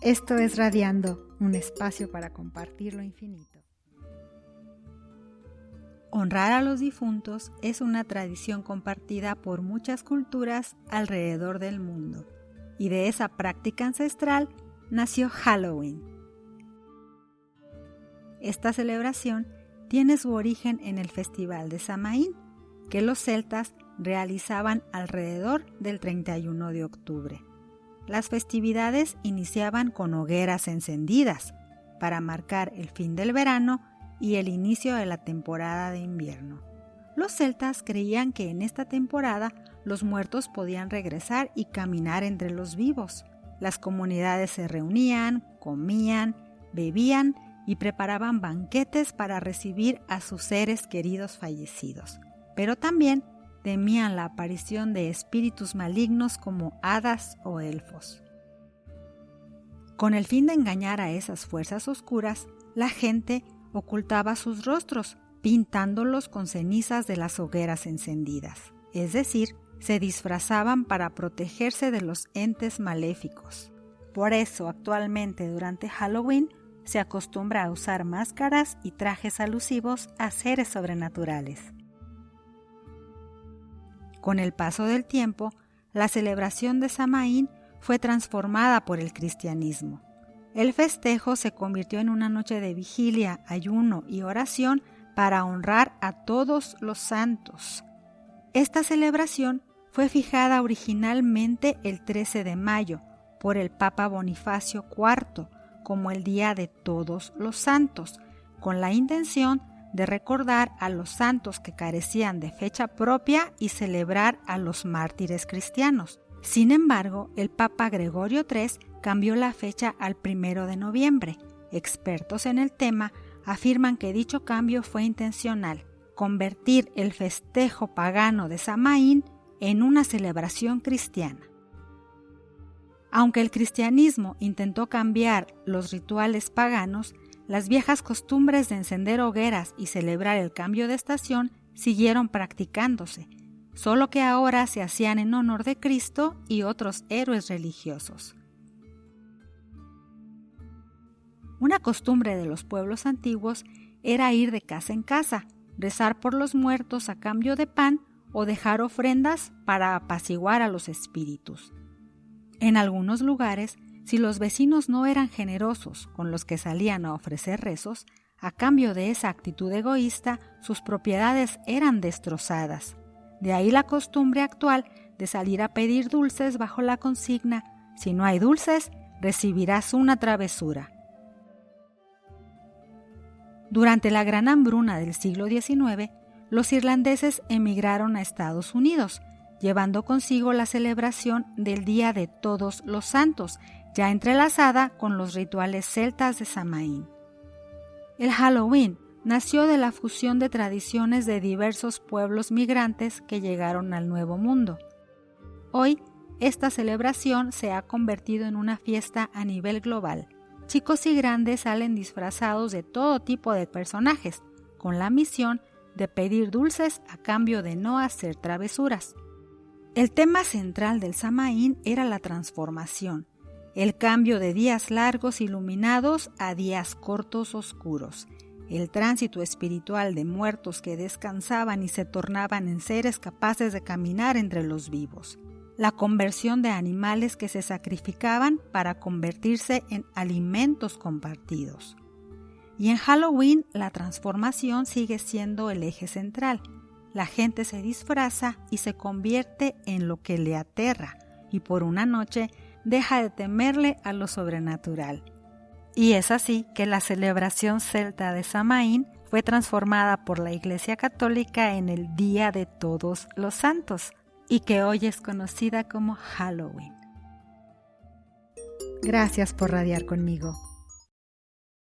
Esto es Radiando, un espacio para compartir lo infinito. Honrar a los difuntos es una tradición compartida por muchas culturas alrededor del mundo, y de esa práctica ancestral nació Halloween. Esta celebración tiene su origen en el Festival de Samaín, que los celtas realizaban alrededor del 31 de octubre. Las festividades iniciaban con hogueras encendidas para marcar el fin del verano y el inicio de la temporada de invierno. Los celtas creían que en esta temporada los muertos podían regresar y caminar entre los vivos. Las comunidades se reunían, comían, bebían y preparaban banquetes para recibir a sus seres queridos fallecidos. Pero también temían la aparición de espíritus malignos como hadas o elfos. Con el fin de engañar a esas fuerzas oscuras, la gente ocultaba sus rostros, pintándolos con cenizas de las hogueras encendidas. Es decir, se disfrazaban para protegerse de los entes maléficos. Por eso, actualmente durante Halloween, se acostumbra a usar máscaras y trajes alusivos a seres sobrenaturales. Con el paso del tiempo, la celebración de Samaín fue transformada por el cristianismo. El festejo se convirtió en una noche de vigilia, ayuno y oración para honrar a todos los santos. Esta celebración fue fijada originalmente el 13 de mayo por el Papa Bonifacio IV como el Día de Todos los Santos, con la intención de recordar a los santos que carecían de fecha propia y celebrar a los mártires cristianos. Sin embargo, el Papa Gregorio III cambió la fecha al 1 de noviembre. Expertos en el tema afirman que dicho cambio fue intencional, convertir el festejo pagano de Samaín en una celebración cristiana. Aunque el cristianismo intentó cambiar los rituales paganos, las viejas costumbres de encender hogueras y celebrar el cambio de estación siguieron practicándose, solo que ahora se hacían en honor de Cristo y otros héroes religiosos. Una costumbre de los pueblos antiguos era ir de casa en casa, rezar por los muertos a cambio de pan o dejar ofrendas para apaciguar a los espíritus. En algunos lugares, si los vecinos no eran generosos con los que salían a ofrecer rezos, a cambio de esa actitud egoísta, sus propiedades eran destrozadas. De ahí la costumbre actual de salir a pedir dulces bajo la consigna: si no hay dulces, recibirás una travesura. Durante la gran hambruna del siglo XIX, los irlandeses emigraron a Estados Unidos, llevando consigo la celebración del Día de Todos los Santos, ya entrelazada con los rituales celtas de Samaín. El Halloween nació de la fusión de tradiciones de diversos pueblos migrantes que llegaron al Nuevo Mundo. Hoy, esta celebración se ha convertido en una fiesta a nivel global. Chicos y grandes salen disfrazados de todo tipo de personajes, con la misión de pedir dulces a cambio de no hacer travesuras. El tema central del Samaín era la transformación, el cambio de días largos iluminados a días cortos oscuros, el tránsito espiritual de muertos que descansaban y se tornaban en seres capaces de caminar entre los vivos, la conversión de animales que se sacrificaban para convertirse en alimentos compartidos. Y en Halloween la transformación sigue siendo el eje central. La gente se disfraza y se convierte en lo que le aterra, y por una noche deja de temerle a lo sobrenatural. Y es así que la celebración celta de Samaín fue transformada por la Iglesia Católica en el Día de Todos los Santos, y que hoy es conocida como Halloween. Gracias por radiar conmigo.